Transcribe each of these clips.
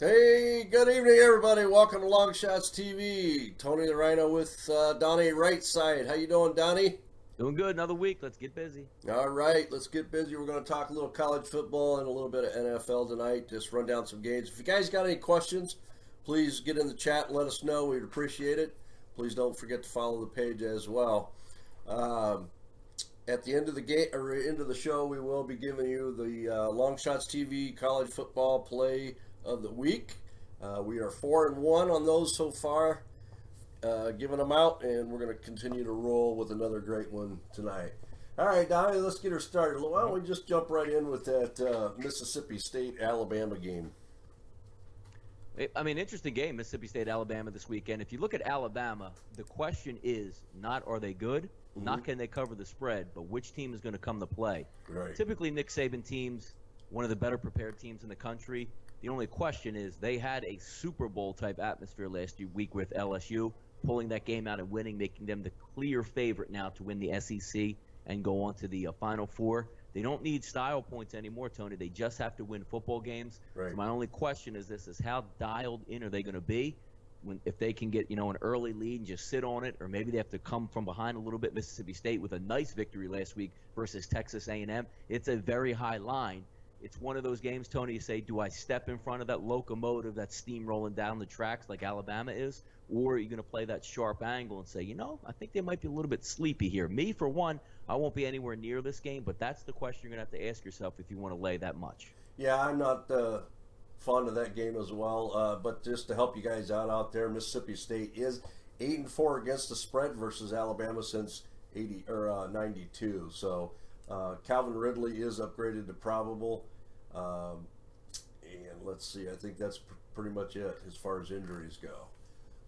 Hey, good evening, everybody. Welcome to LongShotsTV. Tony TheRhino with Donnie RightSide. How you doing, Donnie? Doing good. Another week. Let's get busy. All right, let's get busy. We're going to talk a little college football and a little bit of NFL tonight. Just run down some games. If you guys got any questions, please get in the chat and let us know. We'd appreciate it. Please don't forget to follow the page as well. At the end of the game or end of the show, we will be giving you the LongShotsTV college football play of the week. We are 4-1 on those so far, giving them out, and we're going to continue to roll with another great one tonight. All right, Donnie, let's get her started. Why don't we just jump right in with that Mississippi State-Alabama game? I mean, interesting game, Mississippi State, Alabama this weekend. If you look at Alabama, the question is not are they good, not can they cover the spread, but which team is going to come to play. Right. Typically, Nick Saban teams, one of the better prepared teams in the country. The only question is they had a Super Bowl type atmosphere last week with LSU, pulling that game out and winning, making them the clear favorite now to win the SEC and go on to the Final Four. They don't need style points anymore, Tony. They just have to win football games. Right. So my only question is this: is how dialed in are they going to be if they can get an early lead and just sit on it, or maybe they have to come from behind a little bit. Mississippi State with a nice victory last week versus Texas A&M. It's a very high line. It's one of those games, Tony, you say, do I step in front of that locomotive that's steamrolling down the tracks like Alabama is, or are you going to play that sharp angle and say, I think they might be a little bit sleepy here. Me, for one, I won't be anywhere near this game, but that's the question you're going to have to ask yourself if you want to lay that much. Yeah, I'm not fond of that game as well, but just to help you guys out there, Mississippi State is 8-4 against the spread versus Alabama since 92. So Calvin Ridley is upgraded to probable. And let's see, I think that's pretty much it as far as injuries go.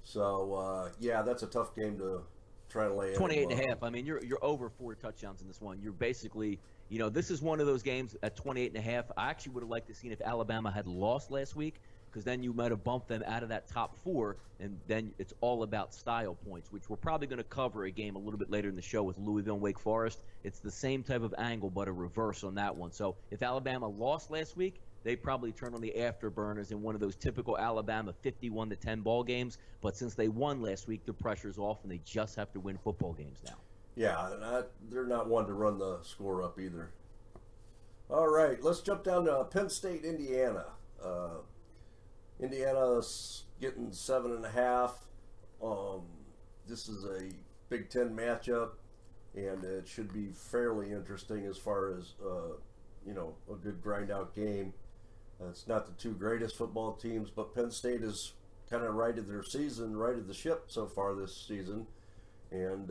So, yeah, that's a tough game to try to lay in. 28.5. I mean, you're over 4 touchdowns in this one. You're basically, this is one of those games at 28.5. I actually would have liked to see if Alabama had lost last week, because then you might have bumped them out of that top 4, and then it's all about style points, which we're probably going to cover a game a little bit later in the show with Louisville and Wake Forest. It's the same type of angle, but a reverse on that one. So if Alabama lost last week, they probably turn on the afterburners in one of those typical Alabama 51-10 ball games. But since they won last week, the pressure's off, and they just have to win football games now. Yeah, they're not one to run the score up either. All right, let's jump down to Penn State, Indiana. Indiana's getting 7.5. This is a Big Ten matchup, and it should be fairly interesting as far as a good grind-out game. It's not the two greatest football teams, but Penn State has kind of righted the ship so far this season, and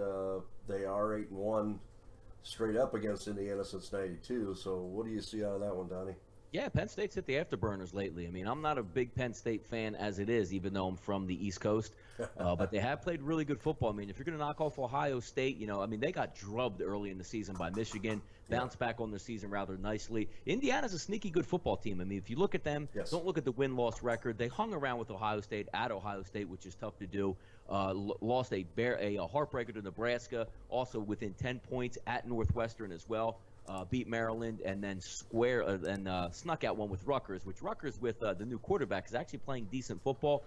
they are 8-1 straight up against Indiana since 92. So what do you see out of that one, Donnie? Yeah, Penn State's hit the afterburners lately. I mean, I'm not a big Penn State fan as it is, even though I'm from the East Coast. But they have played really good football. I mean, if you're going to knock off Ohio State, they got drubbed early in the season by Michigan, bounced back on their season rather nicely. Indiana's a sneaky good football team. I mean, if you look at them, don't look at the win-loss record. They hung around with Ohio State at Ohio State, which is tough to do. Lost a heartbreaker to Nebraska, also within 10 points at Northwestern as well. Beat Maryland, and then snuck out one with Rutgers, which Rutgers with the new quarterback is actually playing decent football.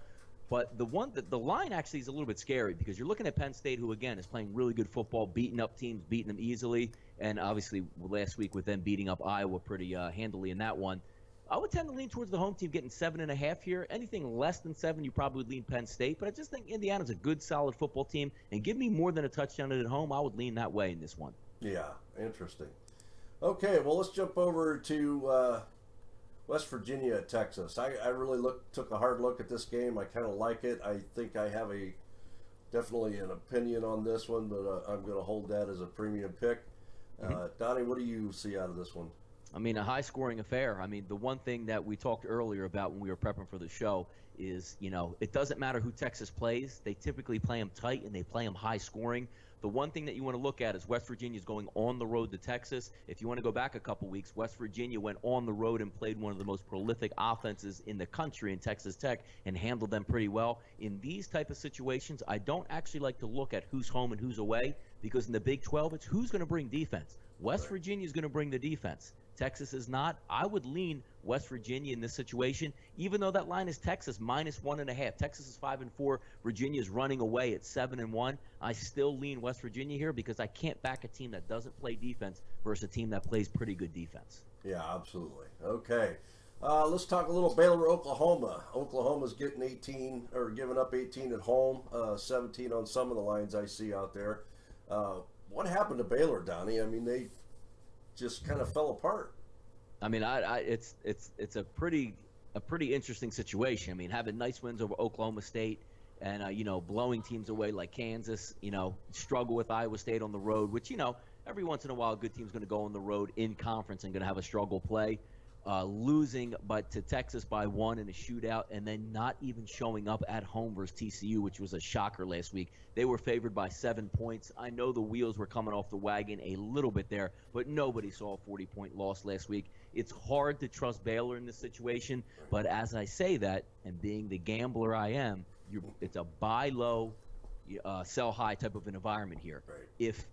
But the line actually is a little bit scary, because you're looking at Penn State, who again is playing really good football, beating up teams, beating them easily, and obviously last week with them beating up Iowa pretty handily in that one. I would tend to lean towards the home team getting 7.5 here. Anything less than 7, you probably would lean Penn State. But I just think Indiana's a good, solid football team, and give me more than a touchdown at home, I would lean that way in this one. Yeah, interesting. Okay, well, let's jump over to West Virginia, Texas. I really took a hard look at this game. I kind of like it. I think I have definitely an opinion on this one, but I'm going to hold that as a premium pick. Donnie, what do you see out of this one? I mean, a high-scoring affair. I mean, the one thing that we talked earlier about when we were prepping for the show is, it doesn't matter who Texas plays. They typically play them tight, and they play them high-scoring. The one thing that you want to look at is West Virginia is going on the road to Texas. If you want to go back a couple weeks, West Virginia went on the road and played one of the most prolific offenses in the country in Texas Tech and handled them pretty well. In these type of situations, I don't actually like to look at who's home and who's away, because in the Big 12, it's who's going to bring defense. West Virginia is going to bring the defense. Texas is not. I would lean West Virginia in this situation, even though that line is Texas -1.5. Texas is 5-4. Virginia is running away at 7-1. I still lean West Virginia here because I can't back a team that doesn't play defense versus a team that plays pretty good defense. Yeah, absolutely. Okay. Let's talk a little Baylor, Oklahoma. Oklahoma's getting 18 or giving up 18 at home, 17 on some of the lines I see out there. What happened to Baylor, Donnie? I mean, they just kind of fell apart. I mean, it's a pretty interesting situation. I mean, having nice wins over Oklahoma State and blowing teams away like Kansas. Struggle with Iowa State on the road, which every once in a while a good team's going to go on the road in conference and going to have a struggle play. Losing but to Texas by 1 in a shootout, and then not even showing up at home versus TCU, which was a shocker last week. They were favored by 7 points. I know the wheels were coming off the wagon a little bit there, but nobody saw a 40-point loss last week. It's hard to trust Baylor in this situation, but as I say that, and being the gambler I am, it's a buy low, sell high type of an environment here. Right. If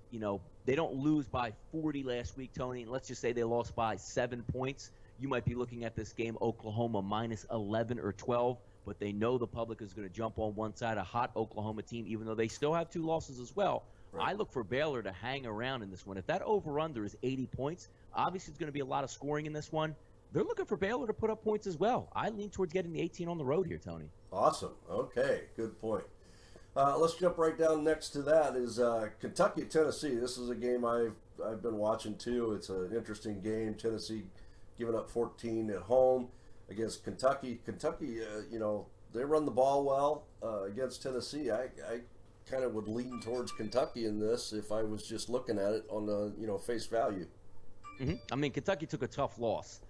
they don't lose by 40 last week, Tony, and let's just say they lost by 7 points, you might be looking at this game, Oklahoma -11 or 12, but they know the public is going to jump on one side, a hot Oklahoma team, even though they still have 2 losses as well. Right. I look for Baylor to hang around in this one. If that over-under is 80 points, obviously it's going to be a lot of scoring in this one. They're looking for Baylor to put up points as well. I lean towards getting the 18 on the road here, Tony. Awesome. Okay, good point. Let's jump right down next to that is Kentucky, Tennessee. This is a game I've been watching too. It's an interesting game. Tennessee giving up 14 at home against Kentucky. Kentucky, they run the ball well against Tennessee. I kind of would lean towards Kentucky in this if I was just looking at it on the face value. Mm-hmm. I mean, Kentucky took a tough loss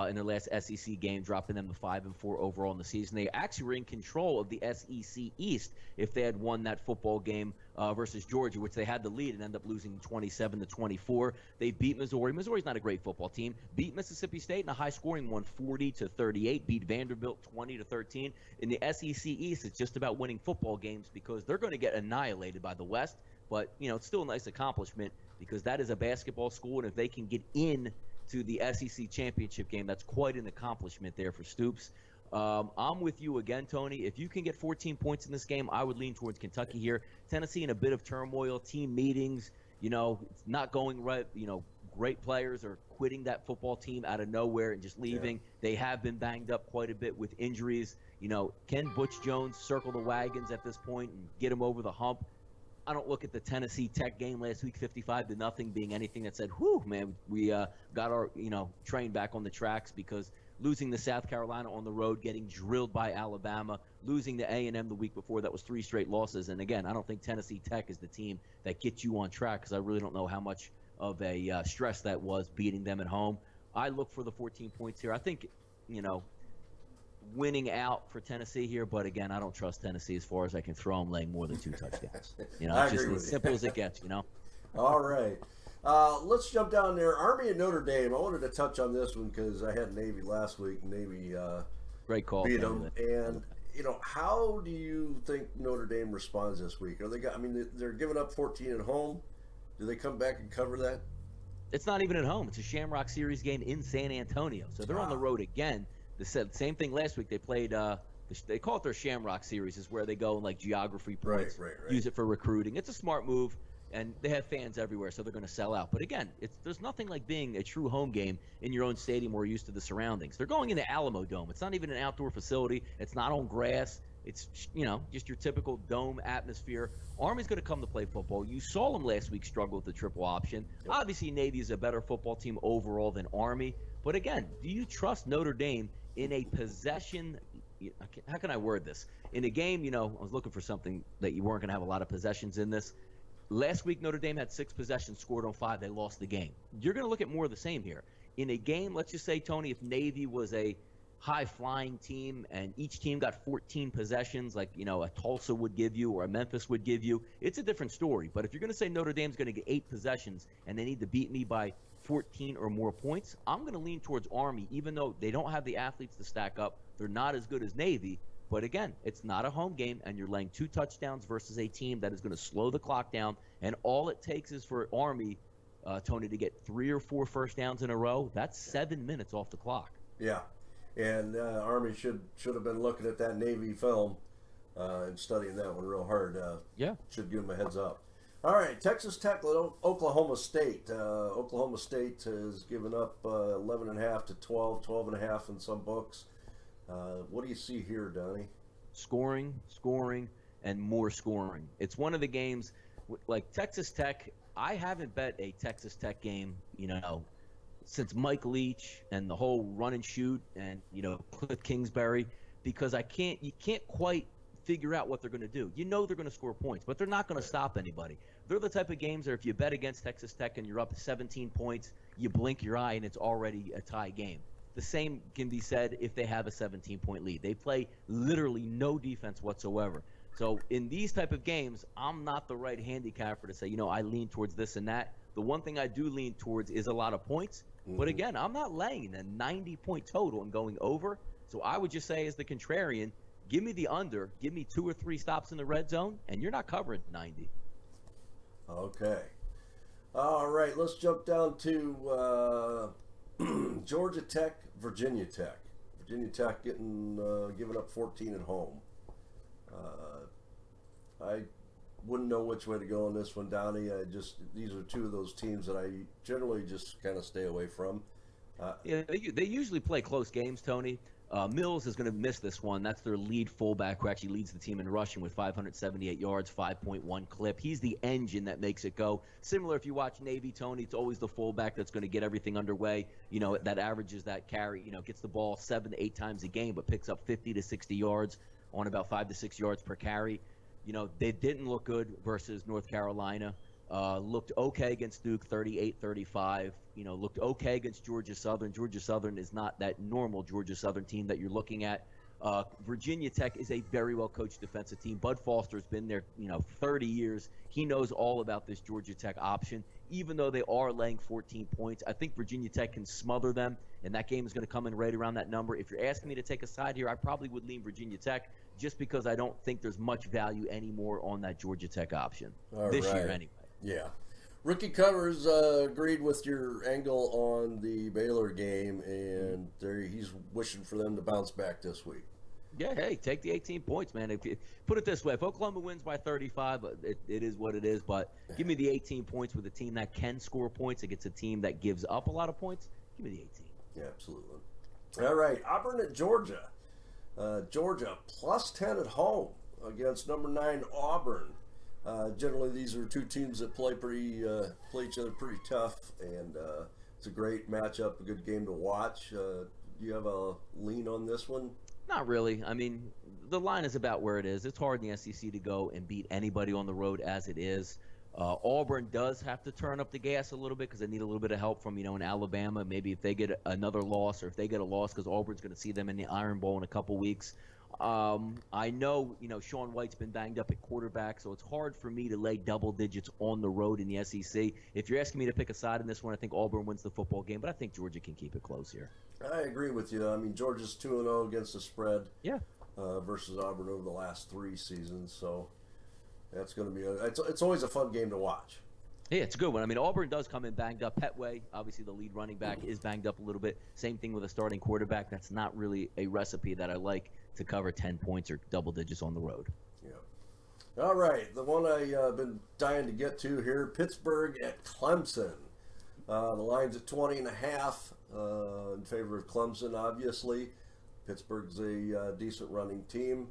in their last SEC game, dropping them to 5-4 overall in the season. They actually were in control of the SEC East if they had won that football game versus Georgia, which they had the lead and ended up losing 27-24. They beat Missouri. Missouri's not a great football team. Beat Mississippi State in a high-scoring one, 40-38. Beat Vanderbilt 20-13. In the SEC East, it's just about winning football games because they're going to get annihilated by the West. But it's still a nice accomplishment because that is a basketball school, and if they can get in to the SEC championship game, that's quite an accomplishment there for Stoops. I'm with you again, Tony. If you can get 14 points in this game, I would lean towards Kentucky here. Tennessee in a bit of turmoil, team meetings, it's not going right. Great players are quitting that football team out of nowhere and just leaving. Yeah. They have been banged up quite a bit with injuries. Can Butch Jones circle the wagons at this point and get him over the hump? I don't look at the Tennessee Tech game last week, 55-0, being anything that said, whew, man, we got our, train back on the tracks, because losing to South Carolina on the road, getting drilled by Alabama, losing to A&M the week before, that was 3 straight losses. And again, I don't think Tennessee Tech is the team that gets you on track, because I really don't know how much of a stress that was beating them at home. I look for the 14 points here. I think, winning out for Tennessee here, but again, I don't trust Tennessee as far as I can throw them laying more than 2 touchdowns. It's just as simple as it gets, All right. Let's jump down there. Army and Notre Dame. I wanted to touch on this one because I had Navy last week. Navy great call, beat them. And, how do you think Notre Dame responds this week? They're giving up 14 at home. Do they come back and cover that? It's not even at home. It's a Shamrock Series game in San Antonio. So they're on the road again. They said the same thing last week. They played, they call it their Shamrock Series, is where they go and geography points, right. Use it for recruiting. It's a smart move, and they have fans everywhere, so they're going to sell out. But again, there's nothing like being a true home game in your own stadium where you're used to the surroundings. They're going into Alamo Dome. It's not even an outdoor facility. It's not on grass. It's, just your typical dome atmosphere. Army's going to come to play football. You saw them last week struggle with the triple option. Yep. Obviously, Navy is a better football team overall than Army. But again, do you trust Notre Dame in a possession? How can I word this? In a game, I was looking for something that you weren't going to have a lot of possessions in this. Last week, Notre Dame had 6 possessions, scored on 5. They lost the game. You're going to look at more of the same here. In a game, let's just say, Tony, if Navy was a high-flying team and each team got 14 possessions like, a Tulsa would give you or a Memphis would give you, it's a different story. But if you're going to say Notre Dame's going to get 8 possessions and they need to beat me by 14 or more points, I'm going to lean towards Army, even though they don't have the athletes to stack up. They're not as good as Navy. But again, it's not a home game, and you're laying 2 touchdowns versus a team that is going to slow the clock down. And all it takes is for Army Tony, to get 3 or 4 first downs in a row, that's 7 minutes off the clock. Yeah, and Army should have been looking at that Navy film and studying that one real hard. Yeah. Should give them a heads up. All right, Texas Tech, Oklahoma State. Oklahoma State has given up 11.5 to 12.5 in some books. What do you see here, Donnie? Scoring, and more scoring. It's one of the games, like Texas Tech, I haven't bet a Texas Tech game, since Mike Leach and the whole run and shoot and, Cliff Kingsbury, because you can't quite figure out what they're going to do. They're going to score points, but they're not going to stop anybody. They're the type of games that if you bet against Texas Tech and you're up 17 points, you blink your eye and it's already a tie game. The same can be said if they have a 17-point lead. They play literally no defense whatsoever. So in these type of games, I'm not the right handicapper to say, I lean towards this and that. The one thing I do lean towards is a lot of points. Mm-hmm. But again, I'm not laying a 90-point total and going over. So I would just say, as the contrarian, give me the under, give me 2 or 3 stops in the red zone, and you're not covering 90. Okay. All right, let's jump down to Georgia Tech, Virginia Tech. Virginia Tech giving up 14 at home. I wouldn't know which way to go on this one, Donnie. These are two of those teams that I generally just kind of stay away from. They usually play close games, Tony. Mills is going to miss this one. That's their lead fullback who actually leads the team in rushing with 578 yards, 5.1 clip. He's the engine that makes it go. Similar if you watch Navy, Tony, it's always the fullback that's going to get everything underway. That averages that carry, gets the ball 7 to 8 times a game, but picks up 50 to 60 yards on about 5 to 6 yards per carry. They didn't look good versus North Carolina. Looked okay against Duke, 38-35. Looked okay against Georgia Southern. Georgia Southern is not that normal Georgia Southern team that you're looking at. Virginia Tech is a very well-coached defensive team. Bud Foster's been there, 30 years. He knows all about this Georgia Tech option. Even though they are laying 14 points, I think Virginia Tech can smother them, and that game is going to come in right around that number. If you're asking me to take a side here, I probably would lean Virginia Tech just because I don't think there's much value anymore on that Georgia Tech option this year anyway. Yeah. Rookie Covers agreed with your angle on the Baylor game, and he's wishing for them to bounce back this week. Yeah, hey, take the 18 points, man. If you put it this way, if Oklahoma wins by 35, it is what it is. But give me the 18 points with a team that can score points against a team that gives up a lot of points. Give me the 18. Yeah, absolutely. All right, Auburn at Georgia. Georgia plus 10 at home against number 9 Auburn. Generally, these are two teams that play each other pretty tough, and it's a great matchup, a good game to watch. Do you have a lean on this one? Not really. I mean, the line is about where it is. It's hard in the SEC to go and beat anybody on the road as it is. Auburn does have to turn up the gas a little bit because they need a little bit of help from, in Alabama. Maybe if they get another loss, or if they get a loss because Auburn's going to see them in the Iron Bowl in a couple weeks. I know, Sean White's been banged up at quarterback, so it's hard for me to lay double digits on the road in the SEC. If you're asking me to pick a side in this one, I think Auburn wins the football game, but I think Georgia can keep it close here. I agree with you. I mean, Georgia's 2-0 against the spread. Yeah. Versus Auburn over the last 3 seasons, so that's going to be it's always a fun game to watch. Yeah, it's a good one. I mean, Auburn does come in banged up. Petway, obviously the lead running back, is banged up a little bit. Same thing with a starting quarterback. That's not really a recipe that I like to cover 10 points or double digits on the road. Yeah. All right, the one I've been dying to get to here, Pittsburgh at Clemson. The line's at 20.5 in favor of Clemson, obviously. Pittsburgh's a decent running team.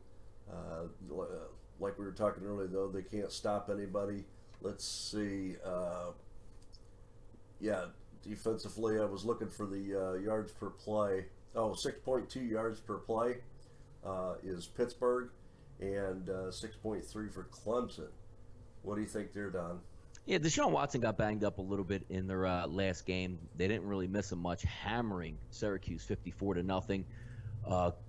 Like we were talking earlier, though, they can't stop anybody. Let's see. Defensively, I was looking for the yards per play. 6.2 yards per play is Pittsburgh, and 6.3 for Clemson. What do you think there, Don? Yeah, Deshaun Watson got banged up a little bit in their last game. They didn't really miss him much, hammering Syracuse 54-0.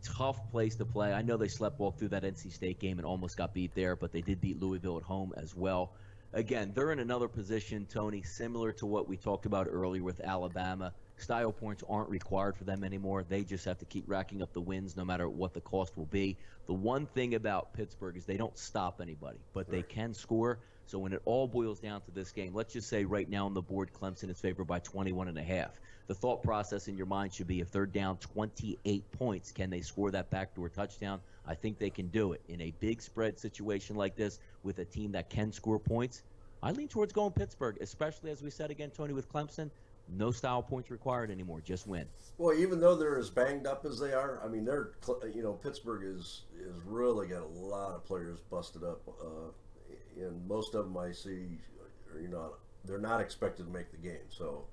Tough place to play. I know they sleptwalked through that NC State game and almost got beat there, but they did beat Louisville at home as well. Again, they're in another position, Tony, similar to what we talked about earlier with Alabama. Style points aren't required for them anymore. They just have to keep racking up the wins no matter what the cost will be. The one thing about Pittsburgh is they don't stop anybody, but they can score. So when it all boils down to this game, let's just say right now on the board, Clemson is favored by 21.5. The thought process in your mind should be if they're down 28 points, can they score that backdoor touchdown? I think they can do it. In a big spread situation like this with a team that can score points, I lean towards going Pittsburgh, especially as we said again, Tony, with Clemson. No style points required anymore. Just win. Well, even though they're as banged up as they are, I mean, Pittsburgh is really got a lot of players busted up, and most of them I see, they're not expected to make the game. So,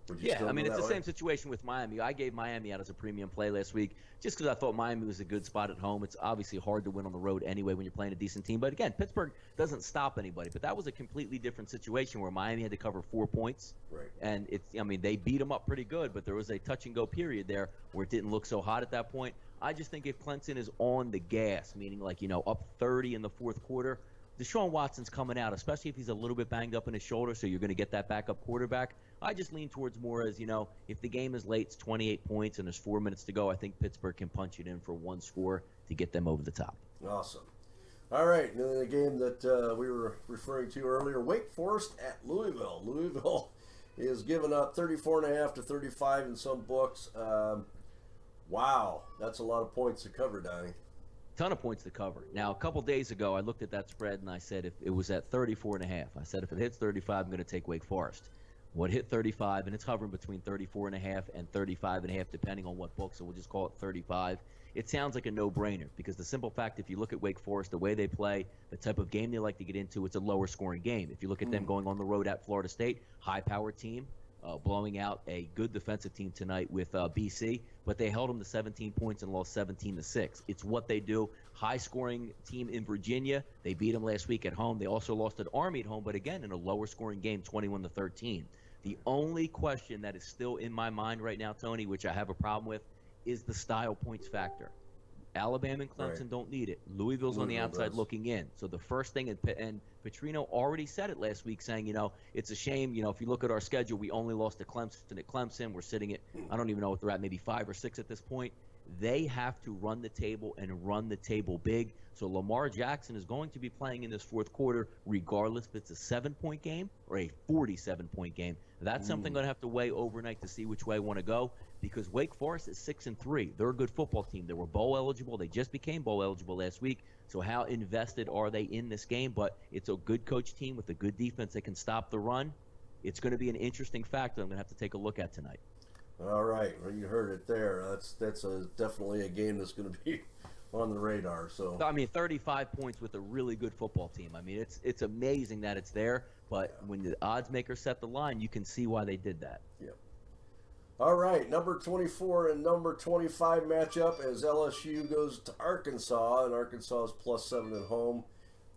would you still I mean, go it's that the way? same situation with Miami. I gave Miami out as a premium play last week just because I thought Miami was a good spot at home. It's obviously hard to win on the road anyway when you're playing a decent team. But again, Pittsburgh doesn't stop anybody. But that was a completely different situation where Miami had to cover 4 points. Right. And they beat them up pretty good, but there was a touch and go period there where it didn't look so hot at that point. I just think if Clemson is on the gas, meaning up 30 in the fourth quarter, Deshaun Watson's coming out, especially if he's a little bit banged up in his shoulder, so you're going to get that backup quarterback. I just lean towards more as, if the game is late, it's 28 points and there's 4 minutes to go, I think Pittsburgh can punch it in for one score to get them over the top. Awesome. All right, and then the game that we were referring to earlier, Wake Forest at Louisville. Louisville is giving up 34.5 to 35 in some books. Wow, that's a lot of points to cover, Donnie. Ton of points to cover. Now, a couple days ago, I looked at that spread and I said if it was at 34.5, I said if it hits 35, I'm going to take Wake Forest. What hit 35, and it's hovering between 34.5 and 35.5, depending on what book, so we'll just call it 35. It sounds like a no-brainer because the simple fact, if you look at Wake Forest, the way they play, the type of game they like to get into, it's a lower-scoring game. If you look at them going on the road at Florida State, high-powered team, blowing out a good defensive team tonight with BC, but they held them to 17 points and lost 17-6. It's what they do. High-scoring team in Virginia. They beat them last week at home. They also lost at Army at home, but again, in a lower-scoring game, 21-13. The only question that is still in my mind right now, Tony, which I have a problem with, is the style points factor. Alabama and Clemson don't need it. Louisville's on the outside looking in. So the first thing, and Petrino already said it last week, saying, it's a shame, if you look at our schedule, we only lost to Clemson at Clemson. We're sitting at, I don't even know what they're at, maybe 5 or 6 at this point. They have to run the table and run the table big. So Lamar Jackson is going to be playing in this fourth quarter, regardless if it's a 7-point game or a 47-point game. That's something going to have to weigh overnight to see which way I want to go, because Wake Forest is 6-3. They're a good football team. They were bowl eligible. They just became bowl eligible last week. So how invested are they in this game? But it's a good coach team with a good defense that can stop the run. It's going to be an interesting factor I'm going to have to take a look at tonight. All right, well, you heard it there. That's definitely a game that's going to be on the radar. So 35 points with a really good football team. I mean, it's amazing that it's there, but when the odds maker set the line, you can see why they did that. Yep. All right, number 24 and number 25 matchup as LSU goes to Arkansas, and Arkansas is +7 at home.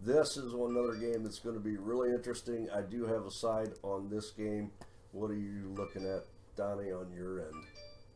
This is another game that's going to be really interesting. I do have a side on this game. What are you looking at, Donnie, on your end?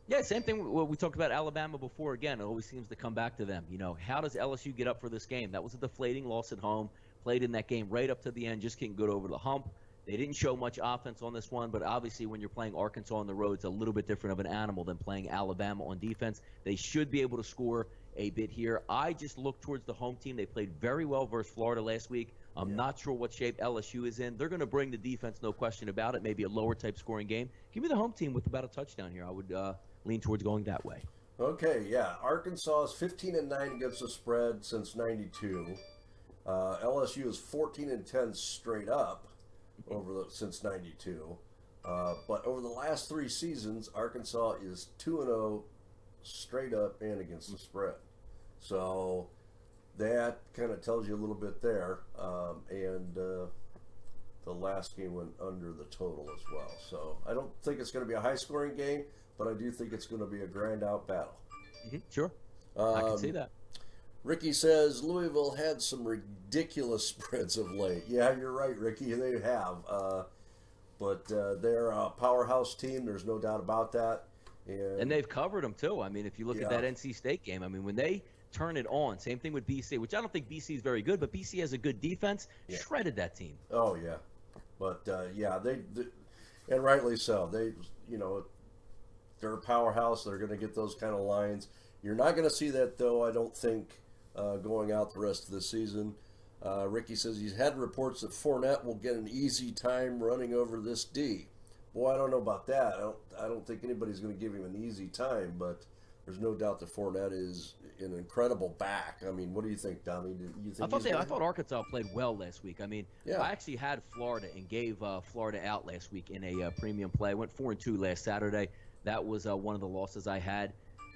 Yeah, same thing. We talked about Alabama before. Again, it always seems to come back to them. How does LSU get up for this game? That was a deflating loss at home. Played in that game right up to the end, just couldn't get over the hump. They didn't show much offense on this one, but obviously when you're playing Arkansas on the road, it's a little bit different of an animal than playing Alabama on defense. They should be able to score a bit here. I just look towards the home team. They played very well versus Florida last week. I'm not sure what shape LSU is in. They're going to bring the defense, no question about it, maybe a lower type scoring game. Give me the home team with about a touchdown here. I would lean towards going that way. Okay, yeah. Arkansas is 15-9 against the spread since '92. LSU is 14-10 straight up since '92. But over the last 3 seasons, Arkansas is 2-0 straight up and against the spread. So that kind of tells you a little bit there. And the last game went under the total as well. So I don't think it's going to be a high-scoring game, but I do think it's going to be a grind-out battle. Sure. I can see that. Ricky says Louisville had some ridiculous spreads of late. Yeah, you're right, Ricky. They have. But they're a powerhouse team. There's no doubt about that. And they've covered them, too. I mean, if you look at that NC State game, I mean, when they turn it on, same thing with BC, which I don't think BC is very good, but BC has a good defense, shredded that team. Oh, yeah. But, they and rightly so. They're a powerhouse. They're going to get those kind of lines. You're not going to see that, though, I don't think, going out the rest of the season. Ricky says he's had reports that Fournette will get an easy time running over this D. Boy, I don't know about that. I don't think anybody's going to give him an easy time, but there's no doubt that Fournette is an incredible back. I mean, what do you think, Donnie? Do you think I thought Arkansas played well last week. I mean, yeah. I actually had Florida and gave Florida out last week in a premium play. I went 4-2 last Saturday. That was one of the losses I had.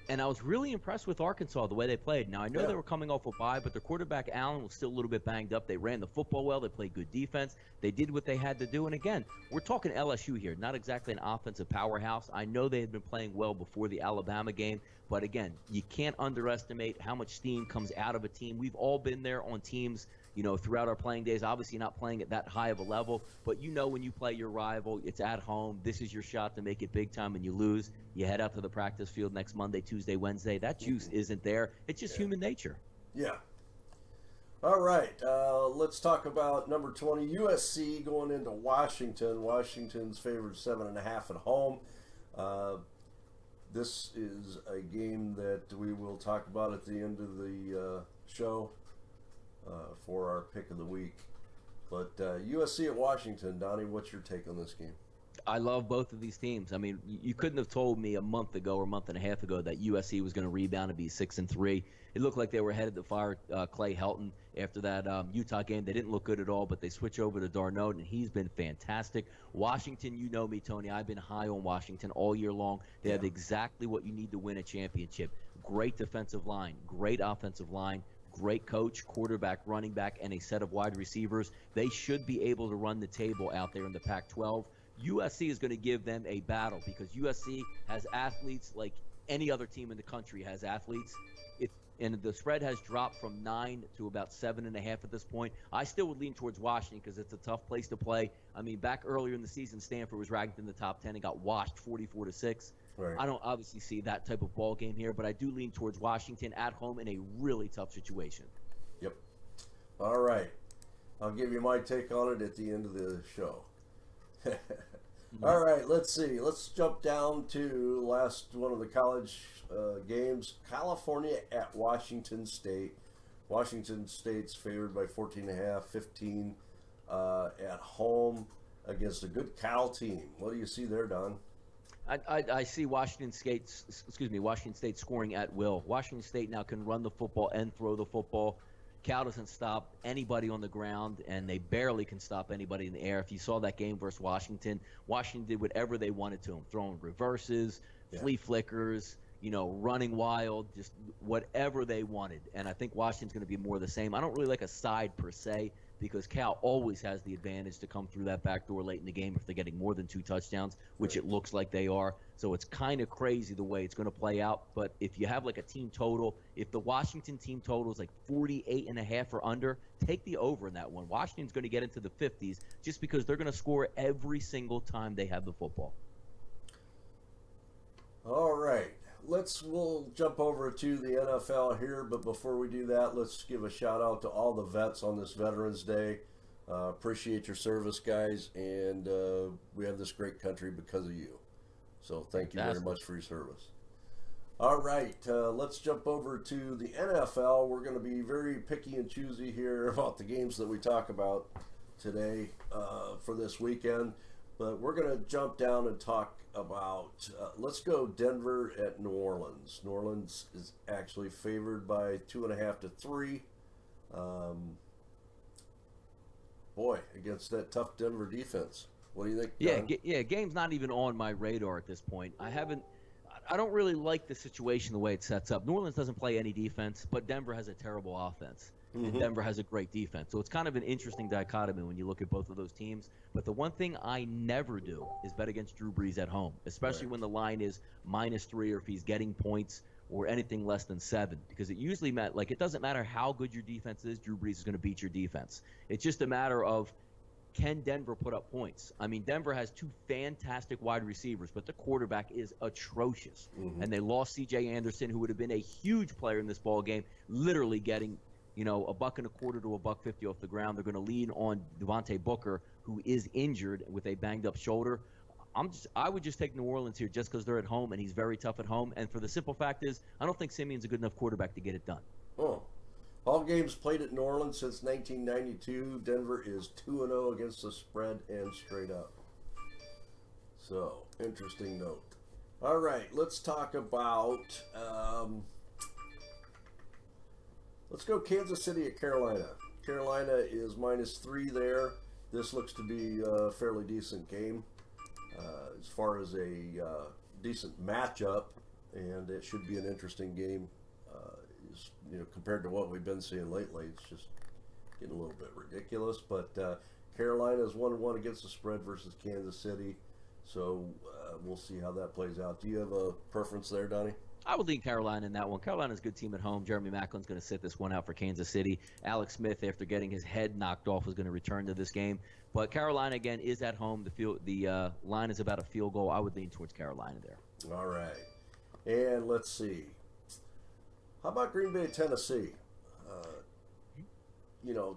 And I was really impressed with Arkansas, the way they played. Now, I know they were coming off a bye, but their quarterback, Allen, was still a little bit banged up. They ran the football well. They played good defense. They did what they had to do. And, again, we're talking LSU here, not exactly an offensive powerhouse. I know they had been playing well before the Alabama game. But, again, you can't underestimate how much steam comes out of a team. We've all been there on teams, throughout our playing days. Obviously not playing at that high of a level, but when you play your rival, it's at home. This is your shot to make it big time, and you lose. You head out to the practice field next Monday, Tuesday, Wednesday. That juice isn't there. It's just human nature. Yeah. All right. Let's talk about number 20, USC going into Washington. Washington's favored 7.5 at home. This is a game that we will talk about at the end of the show. For our pick of the week. But USC at Washington, Donnie, what's your take on this game? I love both of these teams. I mean, you couldn't have told me a month ago or a month and a half ago that USC was going to rebound and be 6-3. It looked like they were headed to fire Clay Helton after that Utah game. They didn't look good at all, but they switch over to Darnold, and he's been fantastic. Washington, you know me, Tony. I've been high on Washington all year long. They have exactly what you need to win a championship. Great defensive line, great offensive line, great coach, quarterback, running back, and a set of wide receivers. They should be able to run the table out there in the Pac-12. USC is going to give them a battle because USC has athletes like any other team in the country has athletes. And the spread has dropped from 9 to about 7.5 at this point. I still would lean towards Washington because it's a tough place to play. I mean, back earlier in the season, Stanford was ranked in the top 10 and got washed 44-6. Right. I don't obviously see that type of ball game here, but I do lean towards Washington at home in a really tough situation. Yep. All right. I'll give you my take on it at the end of the show. All right, let's see. Let's jump down to last one of the college games. California at Washington State. Washington State's favored by 14.5, 15 at home against a good Cal team. What do you see there, Don? I see Washington State scoring at will. Washington State now can run the football and throw the football. Cal doesn't stop anybody on the ground, and they barely can stop anybody in the air. If you saw that game versus Washington, Washington did whatever they wanted to them, throwing reverses, flea flickers, running wild, just whatever they wanted. And I think Washington's going to be more of the same. I don't really like a side per se because Cal always has the advantage to come through that back door late in the game if they're getting more than 2 touchdowns, which it looks like they are. So it's kind of crazy the way it's going to play out. But if you have like a team total, if the Washington team total is like 48.5 or under, take the over in that one. Washington's going to get into the 50s just because they're going to score every single time they have the football. All right. We'll jump over to the NFL here, but before we do that, let's give a shout out to all the vets on this Veterans Day. Appreciate your service, guys, and we have this great country because of you. So thank you very much for your service. All right, let's jump over to the NFL. We're going to be very picky and choosy here about the games that we talk about today for this weekend, but we're going to jump down and talk about, let's go Denver at New Orleans. New Orleans is actually favored by 2.5 to 3. Boy, against that tough Denver defense. What do you think, Don? Game's not even on my radar at this point. I don't really like the situation the way it sets up. New Orleans doesn't play any defense, but Denver has a terrible offense. And Denver has a great defense. So it's kind of an interesting dichotomy when you look at both of those teams. But the one thing I never do is bet against Drew Brees at home, especially when the line is -3 or if he's getting points or anything less than 7. Because it usually it doesn't matter how good your defense is, Drew Brees is going to beat your defense. It's just a matter of, can Denver put up points? I mean, Denver has 2 fantastic wide receivers, but the quarterback is atrocious. And they lost C.J. Anderson, who would have been a huge player in this ball game, literally getting $1.25 to $1.50 off the ground. They're going to lean on Devontae Booker, who is injured with a banged-up shoulder. I would just take New Orleans here just because they're at home, and he's very tough at home. And for the simple fact is, I don't think Simeon's a good enough quarterback to get it done. Oh, All games played at New Orleans since 1992. Denver is 2-0 against the spread and straight up. So, interesting note. All right, let's talk about, let's go Kansas City at Carolina. Carolina is -3 there. This looks to be a fairly decent game as far as a decent matchup, and it should be an interesting game. Compared to what we've been seeing lately, it's just getting a little bit ridiculous. But Carolina is 1-1 against the spread versus Kansas City, so we'll see how that plays out. Do you have a preference there, Donnie? I would lean Carolina in that one. Carolina's a good team at home. Jeremy Macklin's going to sit this one out for Kansas City. Alex Smith, after getting his head knocked off, is going to return to this game. But Carolina, again, is at home. The line is about a field goal. I would lean towards Carolina there. All right. And let's see. How about Green Bay, Tennessee?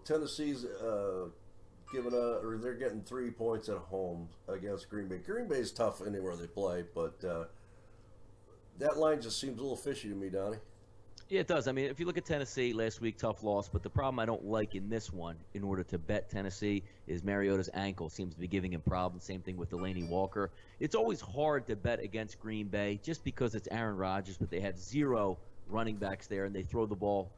Tennessee's they're getting 3 points at home against Green Bay. Green Bay's tough anywhere they play, but that line just seems a little fishy to me, Donnie. Yeah, it does. I mean, if you look at Tennessee last week, tough loss. But the problem I don't like in this one, in order to bet Tennessee, is Mariota's ankle seems to be giving him problems. Same thing with Delaney Walker. It's always hard to bet against Green Bay just because it's Aaron Rodgers, but they have 0 running backs there, and they throw the ball,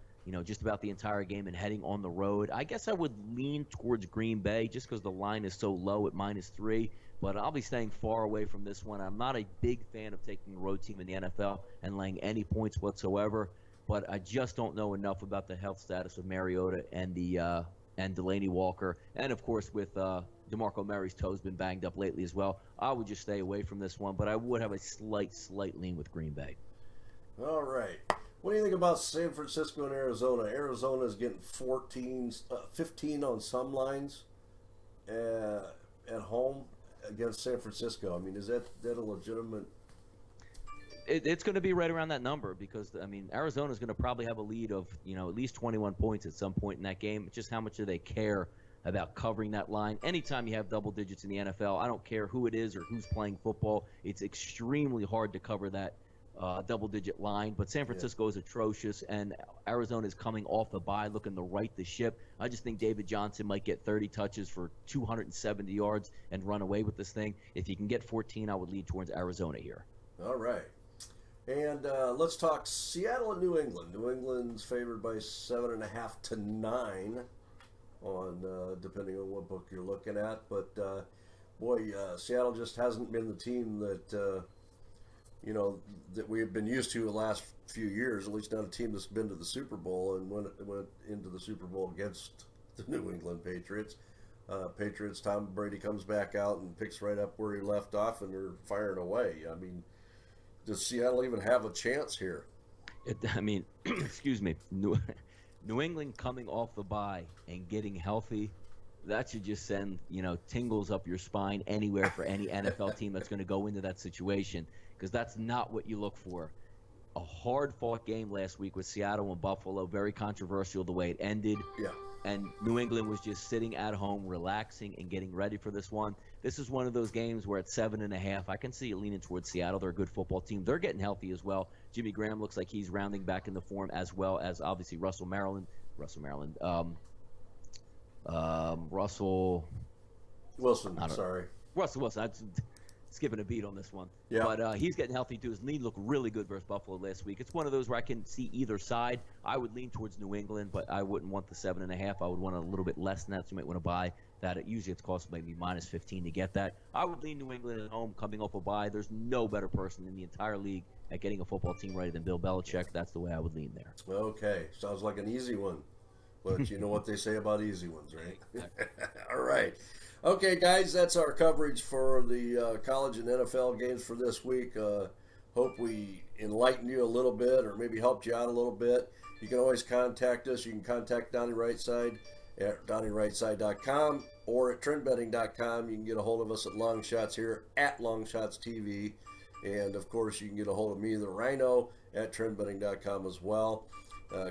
just about the entire game and heading on the road. I guess I would lean towards Green Bay just because the line is so low at -3. But I'll be staying far away from this one. I'm not a big fan of taking a road team in the NFL and laying any points whatsoever. But I just don't know enough about the health status of Mariota and Delaney Walker. And, of course, with DeMarco Murray's toe's been banged up lately as well. I would just stay away from this one. But I would have a slight lean with Green Bay. All right. What do you think about San Francisco and Arizona? Arizona is getting 15 on some lines at home against San Francisco. I mean, is that a legitimate? It's going to be right around that number because, I mean, Arizona's going to probably have a lead of, at least 21 points at some point in that game. Just how much do they care about covering that line? Anytime you have double digits in the NFL, I don't care who it is or who's playing football, it's extremely hard to cover that double-digit line. But San Francisco is atrocious, and Arizona is coming off the bye looking to right the ship. I just think David Johnson might get 30 touches for 270 yards and run away with this thing. If you can get 14, I would lead towards Arizona here. All right. And let's talk Seattle and New England. New England's favored by 7.5 to 9 on depending on what book you're looking at. But, Seattle just hasn't been the team that that we have been used to the last few years, at least not a team that's been to the Super Bowl and went into the Super Bowl against the New England Patriots. Tom Brady comes back out and picks right up where he left off, and they're firing away. I mean, does Seattle even have a chance here? Excuse me. New England coming off the bye and getting healthy, that should just send, tingles up your spine anywhere for any NFL team that's going to go into that situation, because that's not what you look for. A hard-fought game last week with Seattle and Buffalo, very controversial the way it ended. Yeah. And New England was just sitting at home, relaxing, and getting ready for this one. This is one of those games where at 7.5, I can see it leaning towards Seattle. They're a good football team. They're getting healthy as well. Jimmy Graham looks like he's rounding back into form, as well as obviously Russell Wilson. Russell Wilson. I'm skipping a beat on this one. Yeah. But he's getting healthy too. His knee looked really good versus Buffalo last week. It's one of those where I can see either side. I would lean towards New England, but I wouldn't want the 7.5. I would want a little bit less than that, so you might want to buy that. Usually it's cost maybe -15 to get that. I would lean New England at home coming off a bye. There's no better person in the entire league at getting a football team ready than Bill Belichick. That's the way I would lean there. Okay. Sounds like an easy one. But you know what they say about easy ones, right? Exactly. All right. Okay, guys, that's our coverage for the college and NFL games for this week. Hope we enlightened you a little bit or maybe helped you out a little bit. You can always contact us. You can contact Donnie RightSide at DonnieRightSide.com or at TrendBetting.com. You can get a hold of us at LongShots here at LongShotsTV. And, of course, you can get a hold of me, TheRhino, at TrendBetting.com as well.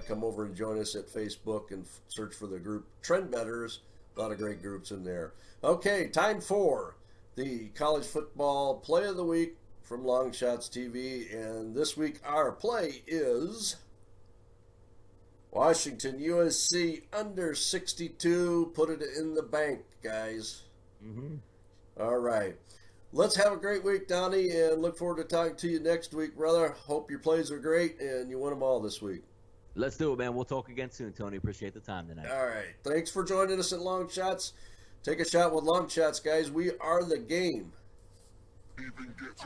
Come over and join us at Facebook and search for the group Trend Betters. A lot of great groups in there. Okay, time for the college football play of the week from LongShots TV. And this week our play is Washington, USC under 62. Put it in the bank, guys. Mm-hmm. All right. Let's have a great week, Donnie, and look forward to talking to you next week, brother. Hope your plays are great and you win them all this week. Let's do it, man. We'll talk again soon, Tony. Appreciate the time tonight. All right. Thanks for joining us at Long Shots. Take a shot with Long Shots, guys. We are the game. Even get